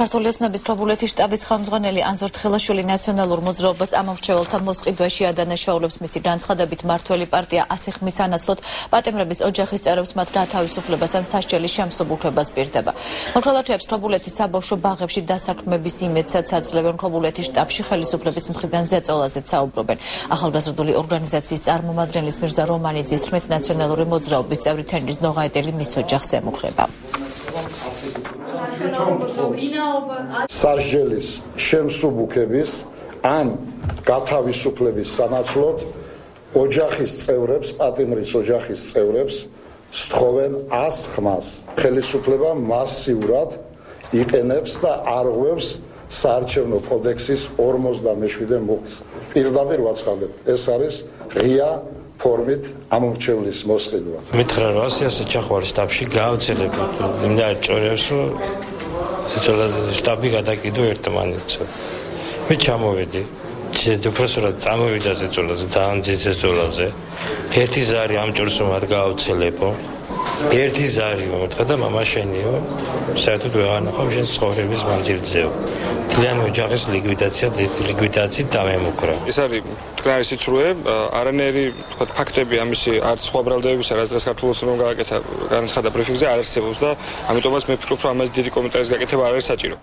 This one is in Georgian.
ქართული ოცნების ქობულეთის შტაბის ხელმძღვანელი ანზორ თხილაშვილი ნაციონალურ მოძრაობას ამომრჩეველთა მოსყიდვაში ადანაშაულებს. მისი განცხადებით მართველი პარტია ასე ხმის ანაცვლოდ პატიმრების ოჯახის წევრებს მათ გათავისუფლებას ან სასჯელი შემსუბუქებას პირდება. მოქალაქეებს ქობულეთის საბავშვო ბაღებში დასაქმების იმედსაც აძლევენ. ქობულეთის შტაბში ხელისუფლების მხრიდან ზეწოლაზეც საუბრობენ. ახალგაზრდული ორგანიზაციის წარმომადგენლის მირზა რომანიძის თქმით, ნაციონალური მოძრაობის წევრი თენგიზ ნოღაედელი მის ოჯახს ემუქრება. სასჯელის შემსუბუქების ან გათავისუფლების სანაცვლოდ ოჯახის წევრებს, პატიმრის ოჯახის წევრებს სთხოვენ 100 ხმას. ხელისუფლება მასიურად იყენებს და არღვევს საარჩევნო კოდექსის 57 მუხტს. პირდაპირ ვაცხადებთ, ეს არის ღია ფორმით ამომრჩევლის მოსყიდვა. მითხრა რომ ასიასე ჩახვარ შტაბში გაავცელებ იმდა ჭორებს რომ შტაბი გადაკიდო ერთმანეთს. მე ჩამოვედი პროფესორად წამოვიდა ზეწოლაზე და ამ ზეწოლაზე ერთი ზარი ამ ჭორს რომ არ გაავცელებო ერთი ზარი მომთხა და მამა შენიო საერთოდ ვეღარ ნახავ შენ ცხოვრების მანძილზეო თლიანი ოჯახის ლიკვიდაციით დამემუქრა. ეს არის მტკნარი სიცრუე, არანაირი თქვა ფაქტები ამისი არც სხვა ბრალდებისა, რაც დღეს ქართულ ოცნებამ გააკეთა განაცხადა ბრიფინგზე არ არსებობს და ამიტომაც მე ვფიქრობ, რომ ამაზე დიდი კომენტარის გაკეთება არ არის საჭირო.